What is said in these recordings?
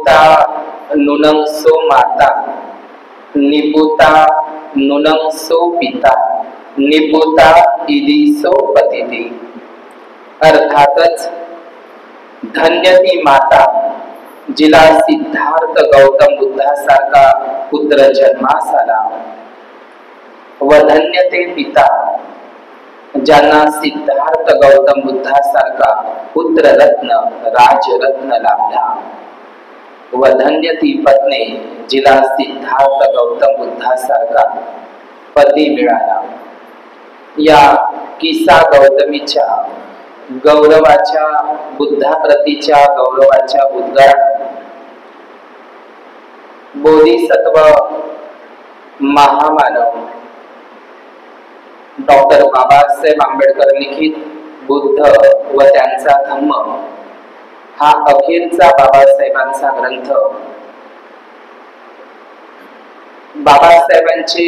निपुता नुनंसो माता, निपुता नुनंसो पिता, निपुता इदिसो पतिती. अर्थातच धन्य ती माता जिला सिद्धार्थ गौतम बुद्धासारखा पुत्र जन्मास आला, व धन्य ते पिता ज्यांना सिद्धार्थ गौतम बुद्धासारखा पुत्र रत्न राजरत्न लाभला, व धन्य ती पत्नी जिला सिद्धार्थ गौतम बुद्धासारखा पती मिळाला. या किसा गौतमीच्या गौरवाच्या, बुद्धाप्रतीच्या गौरवाच्या उद्गारात बोधिसत्व महामानव डॉक्टर बाबासाहेब आंबेडकर लिखित बुद्ध व त्यांचा धम्म हा अखेरचा बाबासाहेबांचा ग्रंथ. बाबासाहेबांचे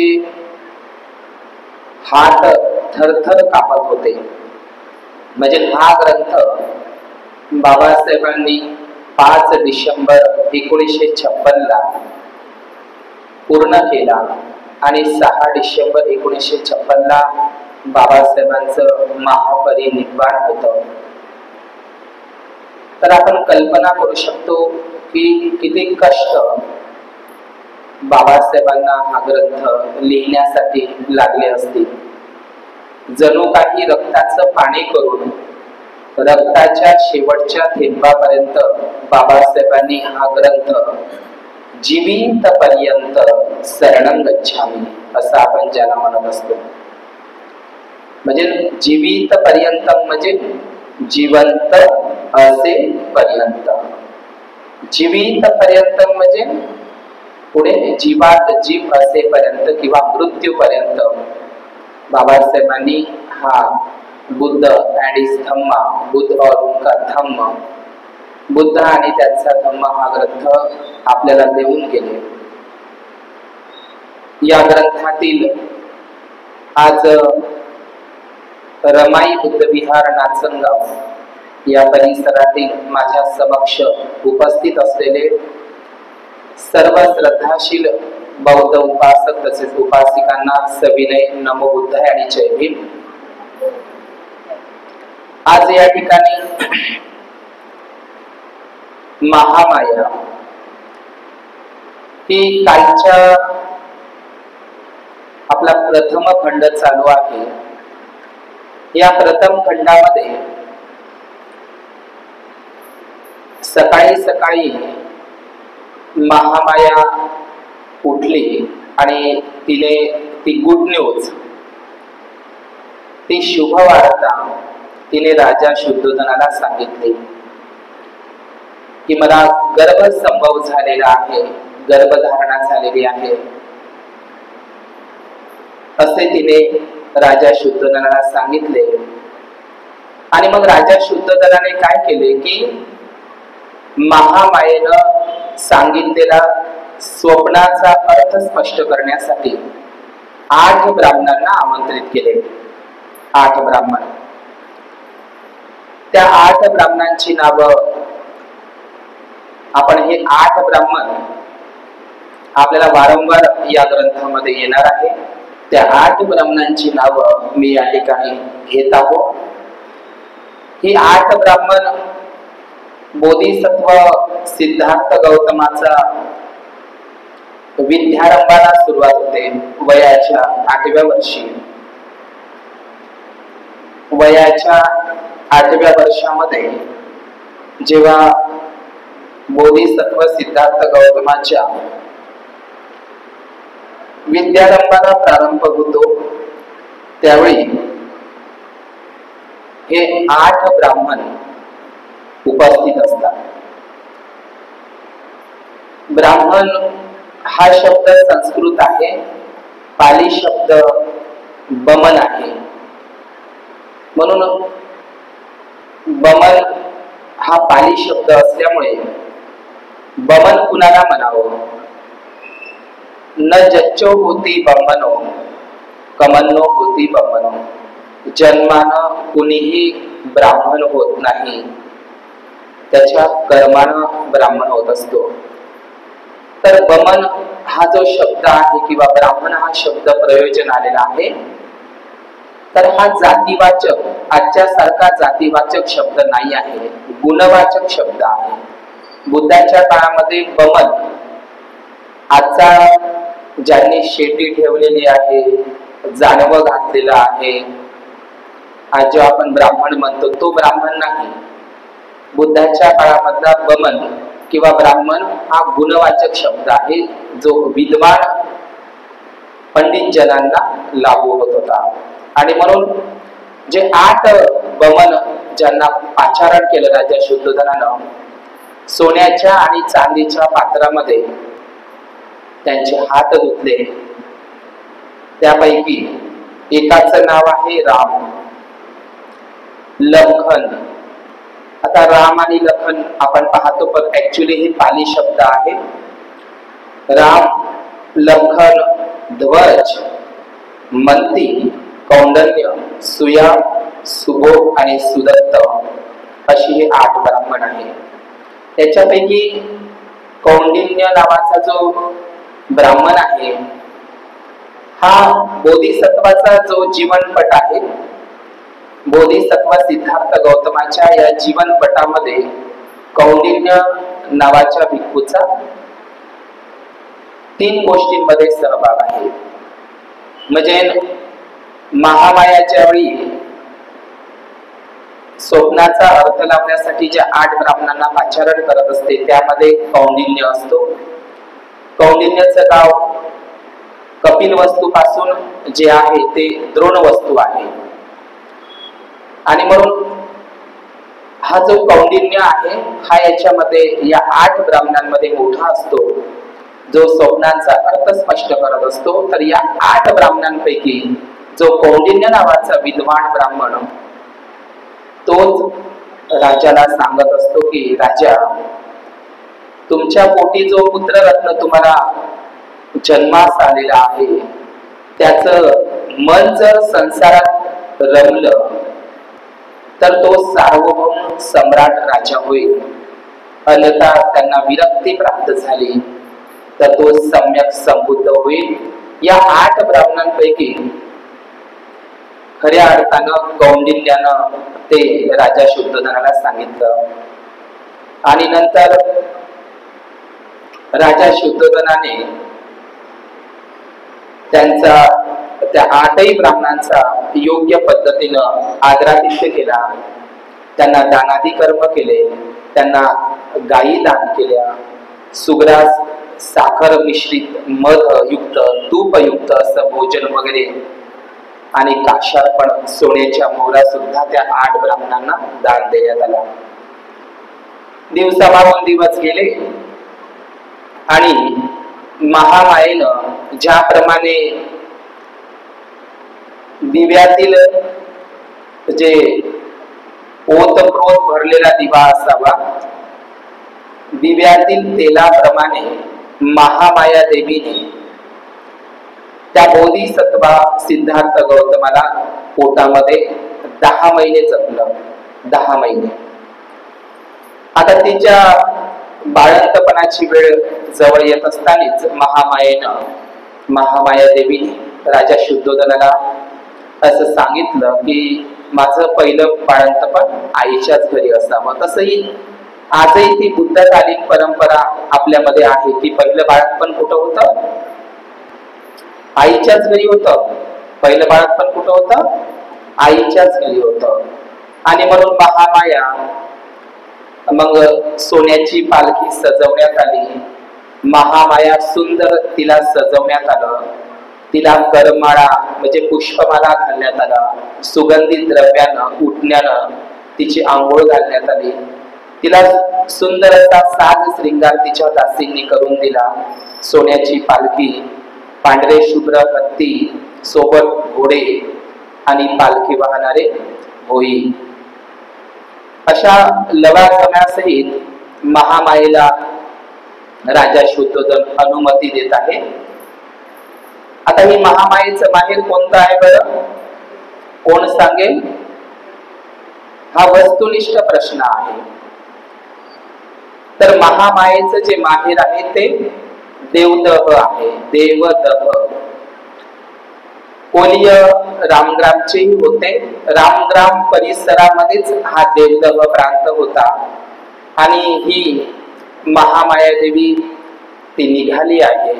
हात थरथर कापत होते. म्हणजे हा ग्रंथ बाबासाहेबांनी 5 डिसेंबर 1956 ला पूर्ण केला आणि 6 डिसेंबर 1956 ला बाबासाहेबांचं महापरिनिर्वाण होतं. तर आपण कल्पना करू शकतो की किती कष्ट बाबासाहेबांना हा ग्रंथ लिहिण्यासाठी लागले असतील. जणू काही रक्ताचं पाणी करून रक्ताच्या शेवटच्या थेंबापर्यंत बाबासाहेबांनी हा ग्रंथ जीवित पर्यंत शरणं गच्छामि असं आपण ज्याला म्हणत असतो. म्हणजे जीवित पर्यंत म्हणजे जिवंत असे पर्यंत, जीवित पर्यंत म्हणजे पुढे जीवात जीव असेपर्यंत किंवा मृत्यूपर्यंत बाबासाहेबांनी हा बुद्ध अँड हिज धम्मा, बुद्ध और उनका धम्म, बुद्ध आणि त्यांचा धम्म हा ग्रंथ आपल्याला देऊन गेले. या ग्रंथातील आज रमाई बुद्ध विहार नाचनगाव या परिसरातील माझ्या समक्ष उपस्थित असलेले सर्व श्रद्धाशील बौद्ध उपासक तसेच उपासिकांना सविनय नमो बुद्धाय आणि जय भीम. आज या ठिकाणी महामाया ही कालच्या आपला प्रथम खंड चालू आहे. या प्रथम खंडामध्ये सकाळी सकाळी महामाया उठली आणि तिने ती गुड न्यूज, ती शुभ वार्ता तिने राजा शुद्धोधनाला सांगितली की मला गर्भसंभव झालेला आहे, गर्भधारणा झालेली आहे असे तिने राजा शुद्धोधनाला सांगितले. आणि मग राजा शुद्धोधनाने काय केले की महामायेनं सांगितलेला स्वप्नाचा अर्थ स्पष्ट करण्यासाठी 8 ब्राह्मणांना आमंत्रित केले. 8 ब्राह्मण. त्या 8 ब्राह्मणांची नावं आपण, हे 8 ब्राह्मण आपल्याला वारंवार या ग्रंथामध्ये येणार आहे. त्या 8 ब्राह्मणांची नावं मी या ठिकाणी घेत आहोत. ही 8 ब्राह्मण बोधिसत्व सिद्धार्थ गौतमाचा विद्यारंभाला सुरुवात होते वयाच्या 8व्या वर्षी. वयाच्या 8व्या वर्षामध्ये जेव्हा बोधिसत्व सिद्धार्थ गौतमाच्या विद्यारंभाला प्रारंभ होतो त्यावेळी हे 8 ब्राह्मण उपस्थित असतात. ब्राह्मण हा शब्द संस्कृत आहे, पाली शब्द बमन आहे. म्हणून बमन हा पाली शब्द असल्यामुळे बमन कुणाला म्हणावं. न जच्चो होती बमनो कमनो होती बमनो. जन्मानं कुणीही ब्राह्मण होत नाही, त्याच्या कर्मानं ब्राह्मण होत असतो. तर बमन हा जो शब्द आहे किंवा ब्राह्मण हा शब्द प्रयोजन आलेला आहे, तर हा जातीवाचक, आजच्या सारखा जातीवाचक शब्द नाही आहे, गुणवाचक शब्द आहे. बुद्धाच्या काळामध्ये बमन आजचा ज्यांनी शेती ठेवलेली आहे, जानवं घातलेलं आहे, आज जो आपण ब्राह्मण म्हणतो तो ब्राह्मण नाही. बुद्धाच्या काळामधला बमन किंवा ब्राह्मण हा गुणवाचक शब्द आहे, जो विद्वान पंडित जनांना लागू होत होता. आणि म्हणून जे 8 बमन ज्यांना आचरण केलं राजा शुद्धोधनानं, सोन्याच्या आणि चांदीच्या पात्रामध्ये त्यांचे हात धुतले. त्यापैकी एकाचं नाव आहे राम, लखन. आता राम आणि लखन आपण पाहतो, पण ऍक्च्युली हे पाली शब्द आहे. राम, लखन, ध्वज, मंती, कौंडल्य, सुया, सुबो आणि सुदत्त अशी हे 8 ब्राह्मण आहे. त्याच्यापैकी कौंडिन्य नावाचा जो ब्राह्मण आहे, हा बोधिसत्वाचा जो जीवनपट आहे, बोधिसत्व सिद्धार्थ गौतमाच्या या जीवनपटामध्ये कौंडिन्य नावाच्या भिक्खूचा 3 गोष्टींमध्ये सहभाग आहे. म्हणजे महामायाच्या वेळी स्वप्नाचा अर्थ लावण्यासाठी ज्या 8 ब्राह्मणांना पाचारण करत असते, त्यामध्ये कौंडिन्य असतो. कौंडिन्याचं गाव कपिल वस्तू पासून जे आहे ते द्रोण वस्तू आहे. आणि म्हणून हा जो कौंडिन्य आहे, हा याच्यामध्ये या 8 ब्राह्मणांमध्ये मोठा असतो, जो स्वप्नांचा अर्थ स्पष्ट करत असतो. तर या 8 ब्राह्मणांपैकी जो कौंडिन्य नावाचा विद्वान ब्राह्मण, तोच राजाला सांगत असतो की राजा, तुमच्या पोटी जो पुत्ररत्न तुम्हाला जन्मास आलेला आहे, त्याचं मन जर संसारात रमलं तर तो सार्वभौम सम्राट राजा होईल. अन्यथा त्यांना विरक्ती प्राप्त झाली तर तो सम्यक संबुद्ध होईल. या 8 ब्राह्मणांपैकी खऱ्या अर्थानं कौंडिन्यानं ते राजा शुद्धोधनाला सांगितलं. आणि नंतर राजा शुद्धोधनाने त्या 8ही ब्राह्मणांचा योग्य पद्धतीनं आदरातिथ्य केला. त्यांना दानादी कर्म केले, त्यांना गायी दान केल्या, सुग्रास, साखर मिश्रित, मध युक्त, तूप युक्त असं भोजन वगैरे, आणि काशार्पण, सोन्याच्या मोहरा सुद्धा त्या 8 ब्राह्मणांना दान देण्यात आला. दिवसामागून दिवस गेले आणि महामायेनं ज्याप्रमाणे दिव्यातील जे ओतप्रोत भरलेला दिवा असावा, दिव्यातील तेलाप्रमाणे महामाया देवीने त्या बोधिसत्वा सिद्धार्थ गौतमाला पोटामध्ये 10 महिने जपलं. 10 महिने. आता तिच्या बाळंतपणाची वेळ जवळ येत असतानाच महामाया देवीने राजा शुद्धोधनाला असं सांगितलं की माझं पहिलं बाळंतपण आईच्याच घरी असावं. तसंही आजही ती बुद्धकालीन परंपरा आपल्यामध्ये आहे की पहिलं बाळंतपण कुठं होतं? आईच्याच घरी होतं. पहिलं बाळंतपण कुठं होतं? आईच्याच घरी होतं. आणि म्हणून महामाया मग सोन्याची पालखी सजवण्यात आली. महामाया सुंदर तिला सजवण्यात आलं. तिला करमाळा म्हणजे पुष्पमाला घालण्यात आला. सुगंधित द्रव्यानं, उठण्यानं तिची आंघोळ घालण्यात आली. तिला सुंदर असा साज श्रृंगार तिच्या दासींनी करून दिला. सोन्याची पालखी, पांढरे शुभ्र हत्ती, सोबत घोडे आणि पालखी वाहणारे होई, अशा लवाजम्यासहित महामायेला राजा शुद्धोधन अनुमती देत आहे. आता ही महामायेचं माहेर कोणतं आहे बरं? कोण सांगेल? हा वस्तुनिष्ठ प्रश्न आहे. तर महामायेचं जे माहेर आहे ते देवदह आहे, देवदह. कोलीय रामग्रामचेही होते. रामग्राम परिसरामध्येच हा देवदह प्रांत होता. आणि ही महामाया देवी ती निघाली आहे.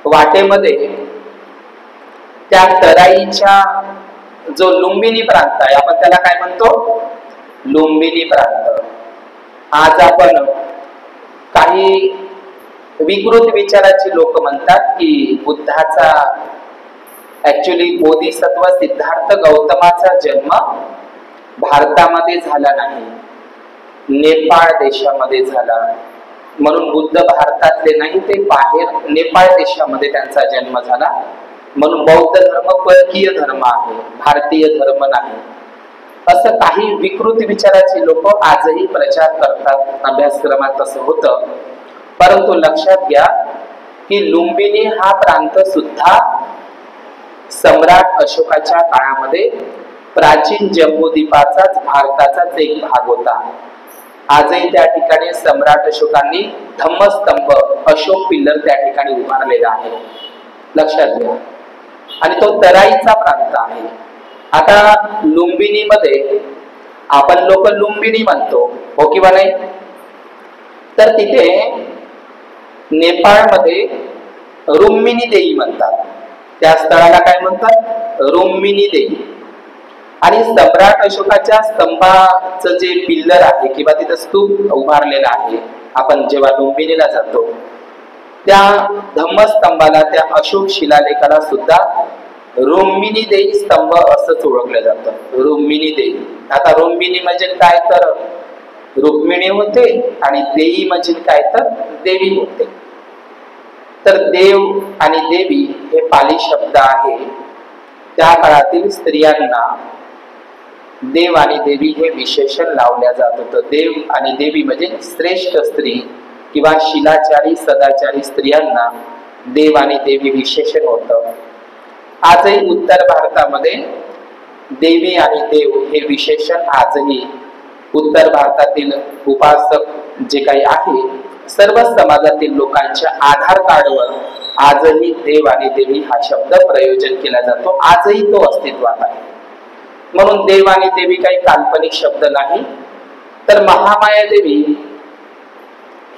वाटेमध्ये त्या तराईच्या जो लुंबिनी प्रांत आहे, आपण त्याला काय म्हणतो, लुंबिनी प्रांत. आज आपण काही विकृत विचाराची लोक म्हणतात की बुद्धाचा ऍक्च्युली बोधिसत्व सिद्धार्थ गौतमाचा जन्म भारतामध्ये झाला नाही, नेपाळ देशामध्ये झाला. म्हणून बुद्ध भारतातले नाही, ते बाहेर नेपाळ देशामध्ये त्यांचा जन्म झाला. म्हणून बौद्ध धर्म परकीय धर्म आहे, भारतीय धर्म नाही, असं काही विकृत विचाराची लोक आजही प्रचार करतात. अभ्यासक्रमात तसं होतं. परंतु लक्षात घ्या की लुंबिनी हा प्रांत सुद्धा सम्राट अशोकाच्या काळामध्ये प्राचीन जम्बूद्वीपाचाच भारताचाच एक भाग होता. आजही त्या ठिकाणी सम्राट अशोकांनी धम्मस्तंभ, अशोक पिल्लर त्या ठिकाणी उभारलेला आहे, लक्षात घ्या. आणि तो तराईचा प्रांत आहे. आता लुंबिनी मध्ये आपण लोक लुंबिनी म्हणतो, हो किंवा नाही? तर तिथे नेपाळमध्ये रुम्मिणी देवी म्हणतात. त्या स्थळाला काय म्हणतात, रुम्मिणी देवी. आणि सम्राट अशोकाच्या स्तंभाचं जे पिल्लर आहे किंवा तिथं स्तूप उभारलेला आहे, आपण जेव्हा लुंबिनीला जातो त्या धम्मस्तंभाला, त्या अशोक शिलालेखाला सुद्धा रुम्मिणी देवी स्तंभ असंच ओळखलं जातं, रुम्मिणी देवी. आता रुम्मिणी म्हणजे काय, तर रुक्मिणी होते, आणि देवी म्हणजे काय, तर देवी होते. तर देव आणि देवी हे पाली शब्द आहे. त्या काळातील स्त्रियांना देव आणि देवी हे विशेषण लावल्या जात होतं. देव आणि देवी म्हणजे श्रेष्ठ स्त्री किंवा शिलाचारी सदाचारी स्त्रियांना देव आणि देवी विशेषण होतं. आजही उत्तर भारतामध्ये देवी आणि देव हे विशेषण आजही उत्तर भारतातील उपासक जे काही आहे सर्व समाजातील लोकांच्या आधार कार्डवर आजही देव आणि देवी हा शब्द प्रयोजन केला जातो. आजही तो अस्तित्वात आहे. म्हणून देव आणि देवी काही काल्पनिक शब्द नाही. तर महामाया देवी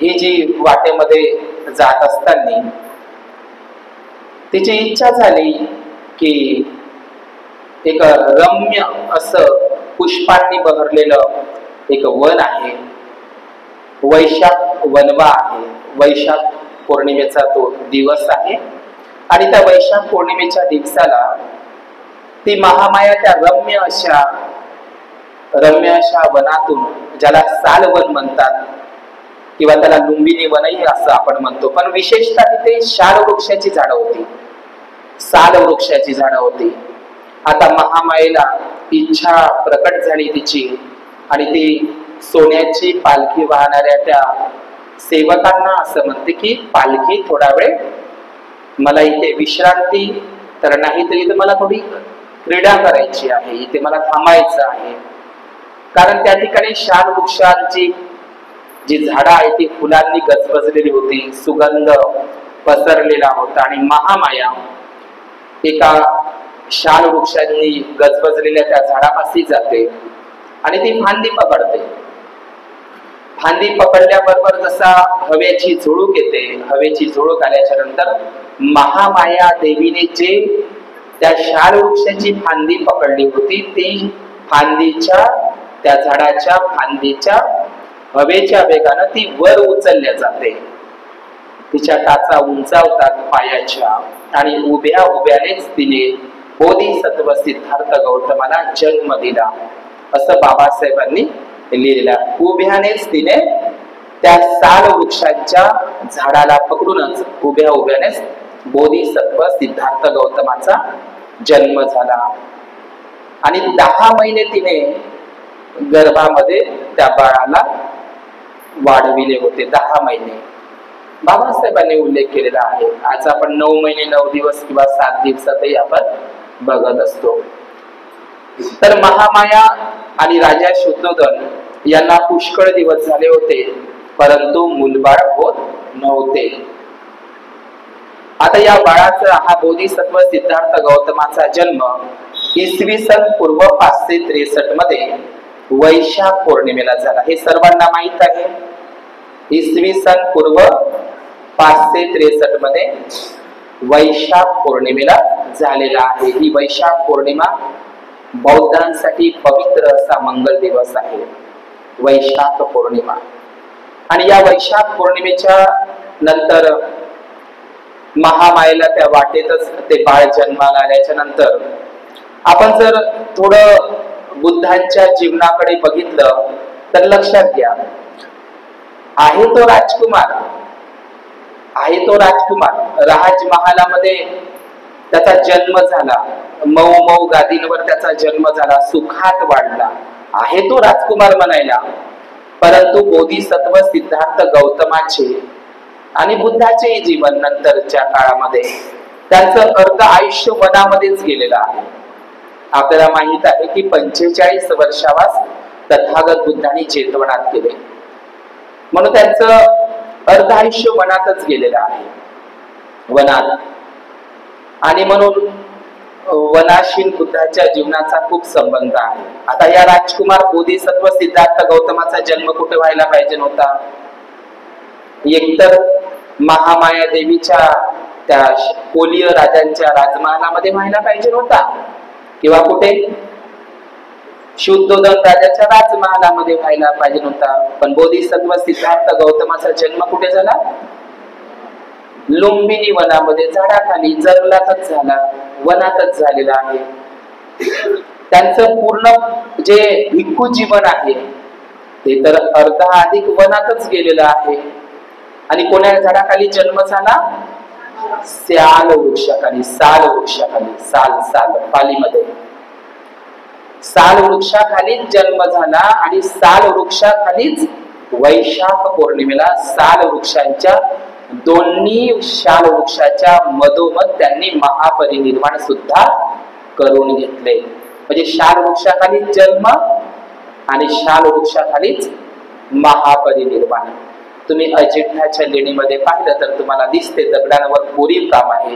ही जी वाटेमध्ये जात असताना तिची इच्छा झाली की एक रम्य असं पुष्पांनी बहरलेलं एक वन आहे, वैशाख वनवा आहे. वैशाख पौर्णिमेचा तो दिवस आहे. आणि त्या वैशाख पौर्णिमेच्या दिवसाला ती महामाया त्या रम्य अशा वनातून, ज्याला सालवन म्हणतात किंवा त्याला लुंबिनी वनही असं आपण म्हणतो, पण विशेषतः तिथे शाल वृक्षाची झाडं होती, साल वृक्षाची झाडं होती. आता महामायेला इच्छा प्रकट झाली तिची, आणि ती सोन्याची पालखी वाहणाऱ्या त्या सेवकांना असं म्हणते की पालखी थोडा वेळ मला इथे विश्रांती तर नाही, तर इथे मला थोडी क्रीडा करायची आहे, इथे मला थांबायचं आहे. कारण त्या ठिकाणी शाल वृक्षांची जी झाडं आहे ती फुलांनी गजबजलेली होती, सुगंध पसरलेला होता. आणि महामाया एका शाल वृक्षांनी गजबजलेल्या त्या झाडापाशी जाते आणि ती फांदी पकडते. फांदी पकडल्याबरोबर जसा हवेची झुळूक येते, हवेची झुळूक आल्याच्या नंतर महामाया देवीने जे त्या शाल वृक्षाची फांदी पकडली होती ती फांदीच्या, त्या झाडाच्या फांदीच्या हवेच्या वेगानं ती वर उचलल्या जाते. तिच्या टाचा उंचावतात पायाच्या, आणि उभ्या उभ्यानेच तिने बोधिसत्व सिद्धार्थ गौतमाला जन्म दिला, असं बाबासाहेबांनी लिहिलेला. उभ्यानेच तिने त्या साल वृक्षाच्या झाडाला पकडूनच उभ्या उभ्यानेच बोधिसत्व सिद्धार्थ गौतमाचा जन्म झाला. आणि 10 महिने तिने गर्भामध्ये त्या बाळाला वाढविले होते. 10 महिने बाबासाहेबांनी उल्लेख केलेला आहे. आज आपण 9 महिने 9 दिवस किंवा 7 दिवसातही आपण बघत असतो. तर महामाया आणि राजा शुद्धोधन यांना पुष्कळ दिवस झाले होते परंतु मूलबाळ होत नव्हते. आता या बाळाचा हा बोधिसत्व सिद्धार्थ गौतमाचा जन्म इसवी सन पूर्व 563 मध्ये वैशाख पौर्णिमेला झाला. हे सर्वांना माहित आहे. इसवी सन पूर्व 563 मध्ये वैशाख पौर्णिमेला झालेला आहे. ही वैशाख पौर्णिमा बौद्धांसाठी पवित्र असा मंगल दिवस आहे, वैशाख पौर्णिमा. आणि या वैशाख पौर्णिमेच्या नंतर महामायेला त्या वाटेतच ते बाळ जन्माला आल्याच्या नंतर आपण जर थोडं बुद्धांच्या जीवनाकडे बघितलं तर लक्षात घ्या, आहे तो राजकुमार, आहे तो राजकुमार, राजमहालामध्ये त्याचा जन्म झाला, मऊ मऊ गादींवर त्याचा जन्म झाला, सुखात वाढला, आहे तो राजकुमार म्हणायला. परंतु बोधिसत्व सिद्धार्थ गौतमाचे आणि बुद्धाचे जीवन नंतरच्या काळामध्ये त्यांचं अर्ध आयुष्य वनामध्येच गेलेलं आहे. आपल्याला माहित आहे की 45 वर्षावास तथागत बुद्धांनी जेतवनात केले, म्हणून त्यांचं अर्ध आयुष्य वनातच गेलेलं आहे, वनात. आणि म्हणून वनाशी बुद्धाच्या जीवनाचा खूप संबंध आहे. आता या राजकुमार बोधिसत्व सिद्धार्थ गौतमाचा जन्म कुठे व्हायला पाहिजे नव्हता? एकतर महामाया देवीच्या त्या कोलीय राजांच्या राजमहालामध्ये व्हायला पाहिजे नव्हता, किंवा कुठे शुद्धोदन राजाच्या राजमहालामध्ये व्हायला पाहिजे नव्हता. पण बोधिसत्व सिद्धार्थ गौतमाचा जन्म कुठे झाला? लुंबिनी वनामध्ये, झाडाखाली, जंगलातच झाला, वनातच झालेला आहे. त्यांचं पूर्ण जे भिक्खू जीवन आहे ते तर अर्धा अधिक वनातच गेलेलं आहे. आणि कोण्या झाडाखाली जन्म झाला? साल वृक्षाखाली, साल वृक्षाखाली, साल साल पालीमध्ये साल वृक्षाखालीच जन्म झाला. आणि साल वृक्षाखालीच वैशाख पौर्णिमेला साल वृक्षांच्या दोन्ही शाल वृक्षाच्या मधोमध त्यांनी महापरिनिर्वाण सुद्धा करून घेतले. म्हणजे शाल वृक्षाखालीच जन्म आणि शाल वृक्षाखालीच महापरिनिर्वाण. तुम्ही अजिंठ्याच्या लेणीमध्ये पाहिलं तर तुम्हाला दिसते दगडांवर कोरीव काम आहे,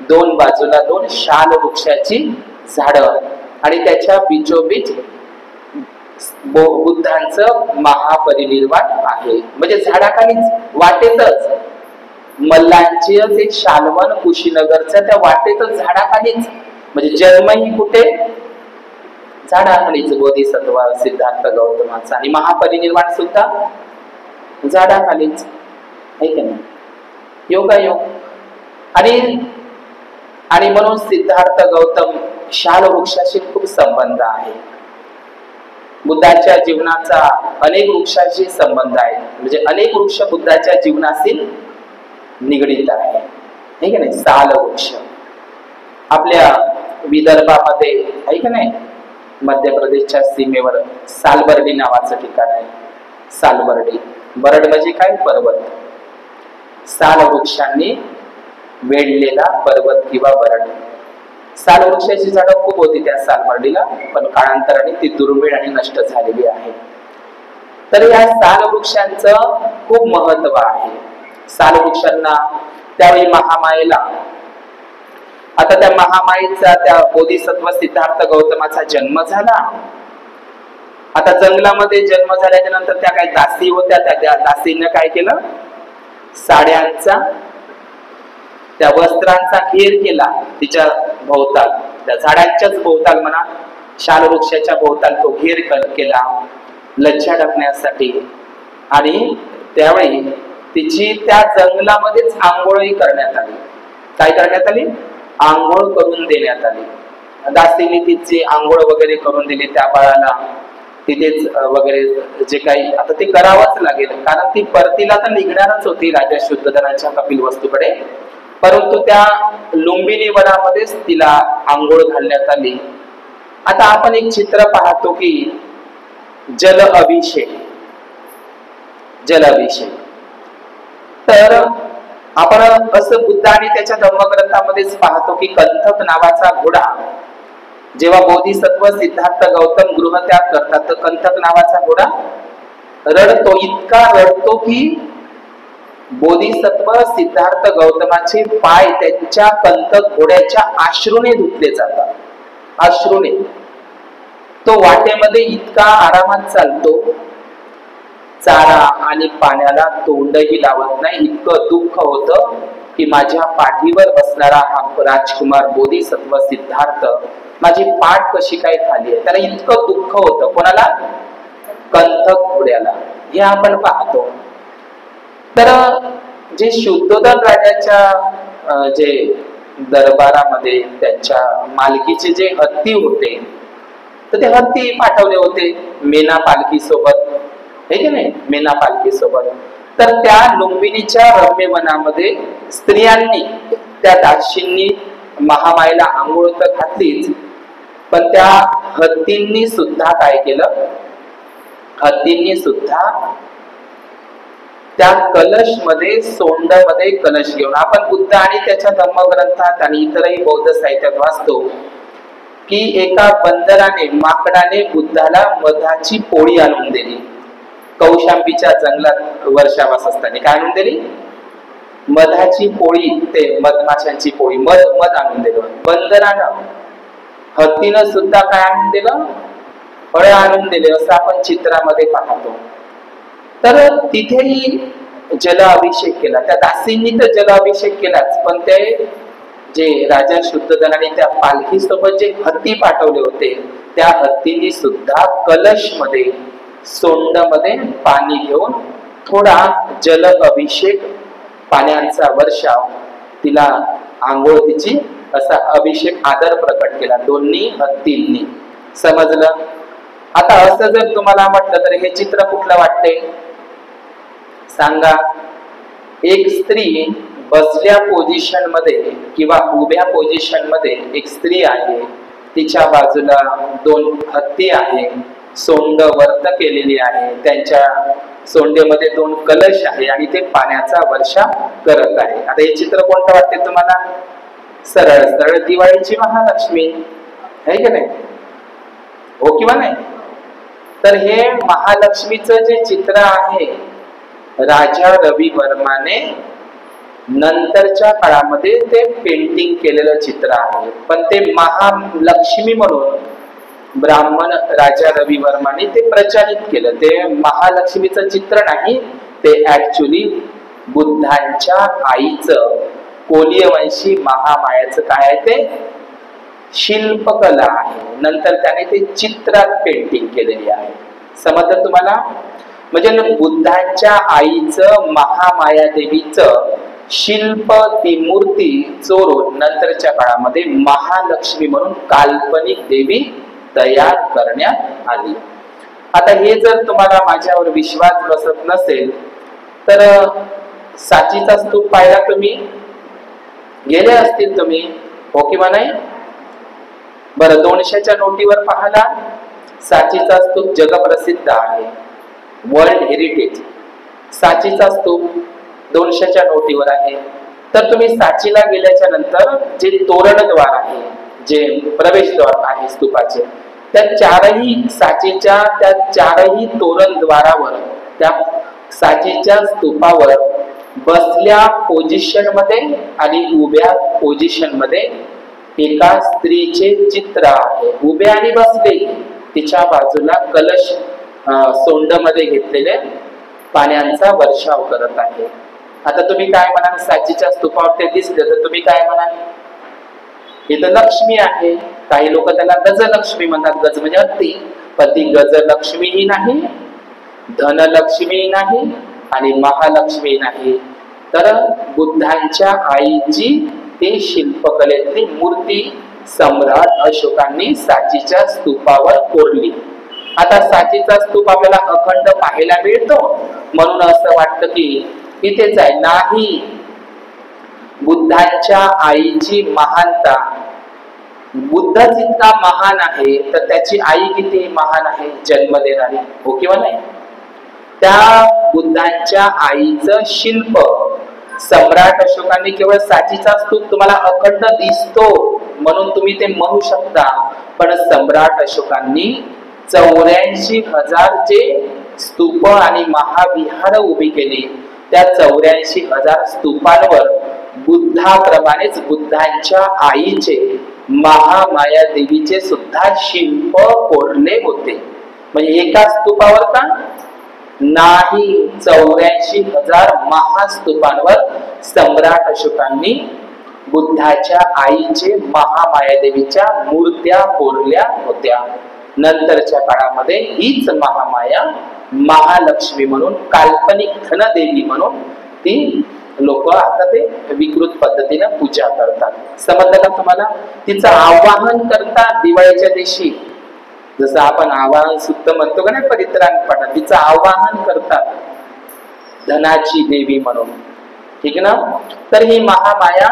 दोन बाजूला दोन शाल वृक्षाची झाडं आणि त्याच्या बिचोबीच बुद्धांचं महापरिनिर्वाण आहे. म्हणजे झाडाखालीच, वाटेतच, मल्लांची एक शालवन कुशीनगरच्या त्या वाटेतच, झाडाखालीच. म्हणजे जन्मही कुठे? झाडाखालीच बोधिसत्व सिद्धार्थ गौतमाचा, आणि महापरिनिर्वाण सुद्धा झाडाखालीच, आहे की नाही? योगायोग. आणि म्हणून सिद्धार्थ गौतम शाल वृक्षाशी खूप संबंध आहे. बुद्धाच्या जीवनाचा अनेक वृक्षाशी संबंध आहे. म्हणजे अनेक वृक्ष बुद्धाच्या जीवनाशी निगडीत आहे, है की नाही? साल वृक्ष आपल्या विदर्भामध्ये आहे की नाही, मध्य प्रदेशच्या सीमेवर सालबर्डी नावाचं ठिकाण आहे. सालबर्डी, बरड म्हणजे काय? पर्वत. साल वृक्षांनी वेढलेला पर्वत किंवा बरड. साल वृक्षाची झाडं खूप होती त्या सालबर्डीला, पण काळांतराने ती दुर्मिळ आणि नष्ट झालेली आहे. तर या साल वृक्षांचं खूप महत्व आहे. साल वृक्षांना त्यावेळी महामायेला, आता त्या महामायेचा त्या बोधिसत्व सिद्धार्थ गौतमाचा जन्म झाला. आता जंगलामध्ये जन्म झाल्याच्या नंतर त्या काही दासी होत्या, त्या दासीनं काय केलं? साड्यांचा, त्या वस्त्रांचा घेर केला तिच्या भोवताल, त्या झाडांच्याच भोवताल म्हणा, शाल वृक्षाच्या भोवताल तो घेर केला लज्जा टाकण्यासाठी. आणि त्यावेळी तिची त्या जंगलामध्येच आंघोळही करण्यात आली. काय करण्यात आली? आंघोळ करून देण्यात आली. दासीने तिची आंघोळ वगैरे करून दिली त्या बाळाला तिथेच वगैरे जे काही. आता ते करावंच लागेल, कारण ती परतीला तर निघणारच होती राजा शुद्धोधनाच्या कपिल वस्तूकडे, परंतु त्या लुंबिनी वनामध्येच तिला आंघोळ घालण्यात आली. आता आपण एक चित्र पाहतो की जल अभिषेक, जल अभिषेक. तर आपण असं बुद्ध आणि त्याच्या धम्मग्रंथामध्येच पाहतो की कंथक नावाचा घोडा जेव्हा बोधिसत्व सिद्धार्थ गौतम गृहत्याग करतात, तर कंथक नावाचा घोडा रडतो, इतका रडतो की बोधिसत्व सिद्धार्थ गौतमाचे पाय त्यांच्या कंत घोड्याच्या अश्रूने धुतले जातात, अश्रूने. तो वाटेमध्ये इतका आरामात चालतो, चारा आणि पाण्याला तोंडही लावत नाही. इतकं दुःख होतं की माझ्या पाठीवर बसणारा हा राजकुमार बोधिसत्व सिद्धार्थ माझी पाठ कशी काय खाली आहे, त्याला इतकं दुःख होतं. कोणाला? कंथक घोड्याला. हे आपण पाहतो. तर जे शुद्धोधन राजाच्या जे दरबारामध्ये त्यांच्या मालकीचे जे हत्ती होते, तर ते हत्ती पाठवले होते मेना पालखी सोबत, हे की नाही, मेना पालखी सोबत. तर त्या लुंबिनीच्या रम्यवनामध्ये स्त्रियांनी, त्या दासींनी महामायेला आंघोळ तर घातलीच, पण त्या हत्तींनी सुद्धा काय केलं? हत्तींनी सुद्धा त्या कलश मध्ये, सोंड मध्ये कलश घेऊन, आपण बुद्ध आणि त्याच्या धम्मग्रंथात आणि इतरही बौद्ध साहित्यात वाचतो की एका बंदराने, माकडाने बुद्धाला मधाची पोळी आणून दिली. कौशांबीच्या जंगलात वर्षावास असताना काय आणून दिली? मधाची पोळी, ते मधमाशांची पोळी, मध आणून दिलं बंदरानं. हत्तीनं सुद्धा काय आणून दिलं? फळे आणून दिले, असं आपण चित्रामध्ये पाहतो. तर तिथेही जल अभिषेक केला, त्या दासींनी तर जल अभिषेक केलाच, पण ते जे राजा शुद्धोधनाने त्या पालखी सोबत जे हत्ती पाठवले होते, त्या हत्तींनी सुद्धा कलश मध्ये, सोंड मध्ये पाणी घेऊन थोडा जल अभिषेक, पाण्याचा वर्षाव, तिला आंघोळ तिची, असा अभिषेक, आदर प्रकट केला दोन्ही हत्तींनी. समजलं? आता असं जर तुम्हाला म्हटलं तर हे चित्र कुठलं वाटते सांगा? एक स्त्री बसल्या पोझिशन मध्ये किंवा उभ्या पोझिशन मध्ये एक स्त्री आहे, तिच्या बाजूला दोन हत्ती आहे, सोंड वर्त केलेली आहे, त्यांच्या सोंडेमध्ये दोन कलश आहे आणि ते पाण्याचा वर्षा करत आहे. आता हे चित्र कोणतं वाटते तुम्हाला? सरळ सरळ दिवाळीची महालक्ष्मी, आहे की नाही? हो किंवा नाही? तर हे महालक्ष्मीचं जे चित्र आहे, राजा रवी वर्माने नंतरच्या काळामध्ये ते पेंटिंग केलेलं चित्र आहे. पण ते महालक्ष्मी म्हणून ब्राह्मण राजा रवी वर्माने ते प्रचलित केलं. ते महालक्ष्मीचं चित्र नाही, ते ऍक्च्युली बुद्धांच्या आईचं, कोलीयवंशी महामायाचं काय आहे, ते शिल्पकला आहे. नंतर त्याने ते चित्रात पेंटिंग केलेली आहे. समजलं तुम्हाला? म्हणजे बुद्धांच्या आईचं, महामाया देवीचं शिल्प, ती मूर्ती चोरून नंतरच्या काळामध्ये महालक्ष्मी म्हणून काल्पनिक देवी तयार करण्यात आली. आता हे जर तुम्हाला माझ्यावर विश्वास बसत नसेल तर साचीचा स्तूप पाहिला तुम्ही? गेले असतील तुम्ही, हो किंवा नाही? बरं, 200च्या नोटीवर पाहला, साचीचा स्तूप जगप्रसिद्ध आहे, वर्ल्ड हेरिटेज. साचीचा स्तूप 200च्या नोटीवर आहे. तर तुम्ही साचीला गेल्याच्या नंतर जे तोरणद्वार आहे, जे प्रवेशद्वार आहे स्तूपाचे, त्या चारही साचीच्या, त्या चारही तोरणद्वारावर, त्या साचीच्या स्तूपावर बसल्या पोझिशन मध्ये आणि उभ्या पोझिशन मध्ये एका स्त्रीचे चित्र आहे. उभे आणि बसले, तिच्या बाजूला कलश सोंड मध्ये घेतलेले पाण्याचा वर्षाव करत आहे. आता तुम्ही काय म्हणाल? साचीच्या स्तूपावर ते दिसले तर तुम्ही काय म्हणाल? इथं लक्ष्मी आहे. काही लोक त्याला गजलक्ष्मी म्हणतात, गज म्हणजे हत्ती, पण ती गजलक्ष्मी ही नाही, धनलक्ष्मी नाही आणि महालक्ष्मी नाही. तर बुद्धांच्या आईची ती शिल्पकलेतली मूर्ती सम्राट अशोकांनी साचीच्या स्तूपावर कोरली. आता साचीचा स्तूप आपल्याला अखंड पाहायला मिळतो, म्हणून असं वाटतं की इथेच आहे. नाही, बुद्धांच्या आईची महानता, बुद्ध जितका महान आहे तर त्याची आई किती महान आहे, जन्म देणारी, हो किंवा नाही? त्या बुद्धांच्या आईचं शिल्प सम्राट अशोकांनी, केवळ साचीचा स्तूप तुम्हाला अखंड दिसतो म्हणून तुम्ही ते म्हणू शकता, पण सम्राट अशोकांनी 84,000 चे स्तूप आणि महाविहार उभी केली. त्या 84,000 स्तूपांवर बुद्धाप्रमाणेच बुद्धांच्या आईचे महामाया देवीचे सुद्धा शिल्प कोरले होते. म्हणजे एका स्तूपावर का नाही, 84,000 महास्तूपांवर सम्राट अशोकांनी बुद्धाच्या आईचे महामाया देवीच्या मूर्त्या कोरल्या होत्या. नंतरच्या काळामध्ये हीच महामाया महालक्ष्मी म्हणून, काल्पनिक धनदेवी म्हणून ती लोक आता ते विकृत पद्धतीने पूजा करतात. समजलं का तुम्हाला? तिचं आवाहन करतात दिवाळीच्या दिवशी, जसं आपण आवाहन सुद्धा म्हणतो का नाही परित्राण पाठात, तिचं आवाहन करतात धनाची देवी म्हणून. ठीक ना? तर ही महामाया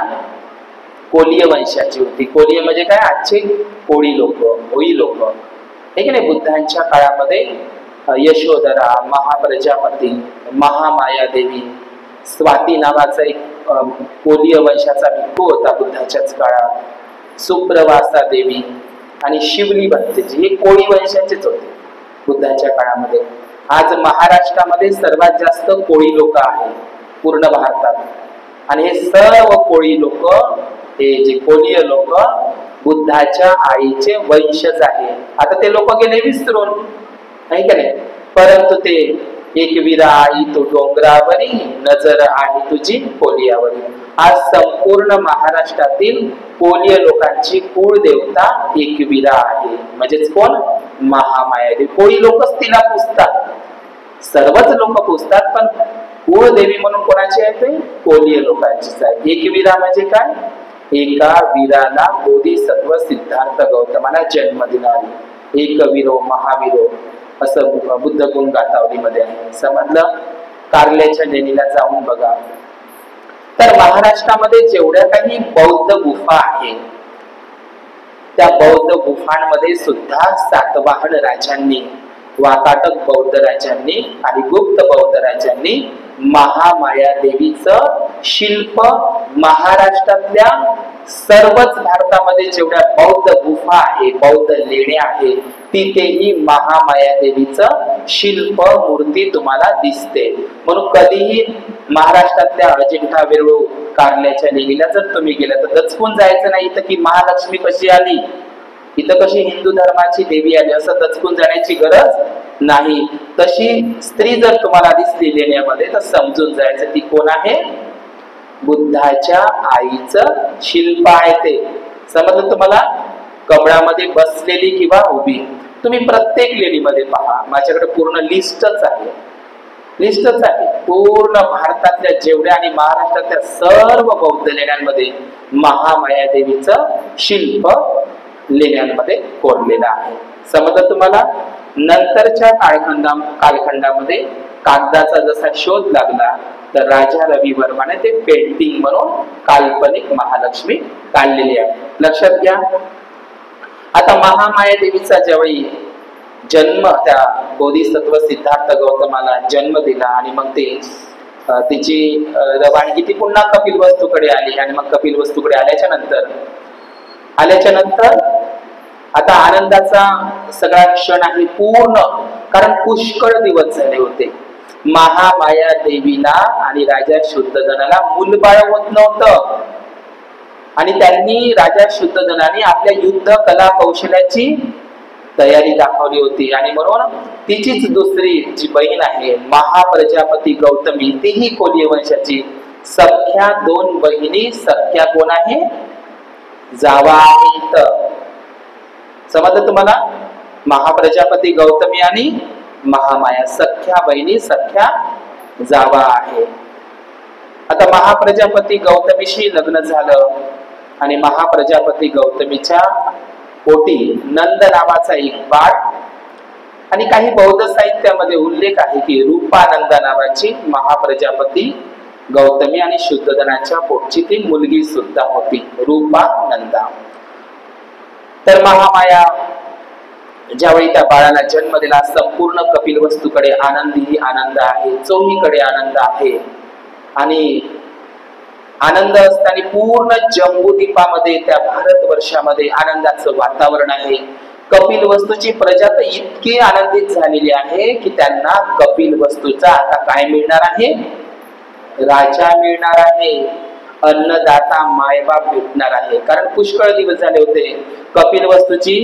कोलीय वंशाची होती. कोलीय म्हणजे काय? आजचे कोळी लोक, भोई लोक. ठीक आहे. बुद्धांच्या काळामध्ये यशोधरा, महाप्रजापती, महामाया देवी, स्वाती नावाचा एक कोलीय वंशाचा भिक्खू होता बुद्धाच्याच काळात, सुप्रवासा देवी आणि शिवली भंतेजी, हे कोळी वंशाचेच होते बुद्धाच्या काळामध्ये. आज महाराष्ट्रामध्ये सर्वात जास्त कोळी लोक आहेत पूर्ण भारतात, आणि हे सर्व कोळी लोक, हे जे कोलीय लोक बुद्धाच्या आईचे वंशज आहे. आता ते लोक गेले विसरून, नाही का नाही, परंतु ते एकविरा आई तो डोंगरावरी, नजर आहे तुझी कोलियावरी. आज संपूर्ण महाराष्ट्रातील कोलीय लोकांची कुळदेवता एकविरा आहे. म्हणजेच कोण? महामाया देवी. कोळी लोकच तिला पूजतात, सर्वच लोक पूजतात, पण कुळदेवी म्हणून कोणाची आहे? ते कोलीय लोकांचीच आहे. एकविरा म्हणजे काय? एका वीराला बोधिसत्व सिद्धार्थ गौतमाला जन्म दिणारी, एकविरो महावीरो असं बुद्ध गुण गाथावलीमध्ये आहे. समजलं? कारल्याच्या लेणीला जाऊन बघा. तर महाराष्ट्रामध्ये जेवढ्या काही बौद्ध गुफा आहेत, त्या बौद्ध गुफांमध्ये सुद्धा सातवाहन राजांनी, वाकाटक बौद्ध राजांनी आणि गुप्त बौद्ध राजांनी महामाया देवीचं शिल्प महाराष्ट्रातल्या सर्वच भारतामध्ये जेवढ्या बौद्ध गुफा आहे, बौद्ध लेण्या आहे, तिथेही महामाया देवीचं शिल्प मूर्ती तुम्हाला दिसते. म्हणून कधीही महाराष्ट्रातल्या अजिंठा, वेरूळ, कारल्याच्या लेणीला जर तुम्ही गेला तर दचकून जायचं नाही इथं की महालक्ष्मी कशी आली, इथं कशी हिंदू धर्माची देवी आली, असं दचकून जाण्याची गरज नाही. तशी स्त्री जर तुम्हाला दिसली लेण्यामध्ये तर समजून जायचं ती कोण आहे? बुद्धाच्या आईचं शिल्प आहे ते. समजलं तुम्हाला? कमळामध्ये बसलेली किंवा उभी. तुम्ही प्रत्येक लेणीमध्ये पहा, माझ्याकडे पूर्ण लिस्टच आहे, लिस्टच आहे. पूर्ण भारतातल्या जेवढ्या आणि महाराष्ट्रातल्या सर्व बौद्ध लेण्यांमध्ये महामाया देवीचं शिल्प लेण्यांमध्ये कोरलेलं आहे. समजलं तुम्हाला? नंतरच्या कालखंडामध्ये कागदाचा जसा शोध लागला तर राजा रवी वर्माने ते पेंटिंग म्हणून काल्पनिक महालक्ष्मी काढलेली आहे. लक्षात घ्या. आता महामाया देवीचा ज्यावेळी जन्म, त्या बोधिसत्व सिद्धार्थ गौतमाला जन्म दिला आणि मग ते तिची रवानगी ती पुन्हा कपिलवस्तूकडे आली, आणि मग कपिलवस्तूकडे आल्याच्या नंतर आता आनंदाचा सगळा क्षण आहे पूर्ण, कारण पुष्कळ दिवस झाले होते. महामाया देवीला आणि राजा शुद्धोधनाला मूलबाळ होत नव्हतं, आणि त्यांनी राजा शुद्धोधनाने आपल्या युद्ध कला कौशल्याची तयारी दाखवली होती, आणि म्हणून तिचीच दुसरी जी बहीण आहे महाप्रजापती गौतमी, तीही कोलीय वंशाची. सख्या दोन बहिणी, सख्या कोण आहे? जावा आहेत. समजलं तुम्हाला? महाप्रजापती गौतमी आणि महामाया सख्या बहिणी, सख्या जावा आहे. आता महाप्रजापती गौतमीशी लग्न झालं आणि महाप्रजापती गौतमीच्या पोटी नंद नावाचा एक बाळ, आणि काही बौद्ध साहित्यामध्ये उल्लेख आहे की रूपानंदा नावाची महाप्रजापती गौतमी आणि शुद्धोधनाच्या पोटची ती मुलगी सुद्धा होती, रूपानंदा. तर महामाया ज्यावेळी त्या बाळाला जन्म दिला, संपूर्ण कपिलवस्तूकडे आनंदी आनंद आहे, चोहीकडे आनंद आहे, आणि आनंद असताना पूर्ण जम्बूद्वीपामध्ये, त्या भारतवर्षामध्ये आनंदाचं वातावरण आहे. कपिल वस्तूची प्रजा तर इतकी आनंदित झालेली आहे की त्यांना कपिल वस्तूचा आता काय मिळणार आहे? राजा मिळणार आहे, अन्नदाता मायबाप भेटणार आहे. कारण पुष्कळ दिवस झाले होते, कपिल वस्तूची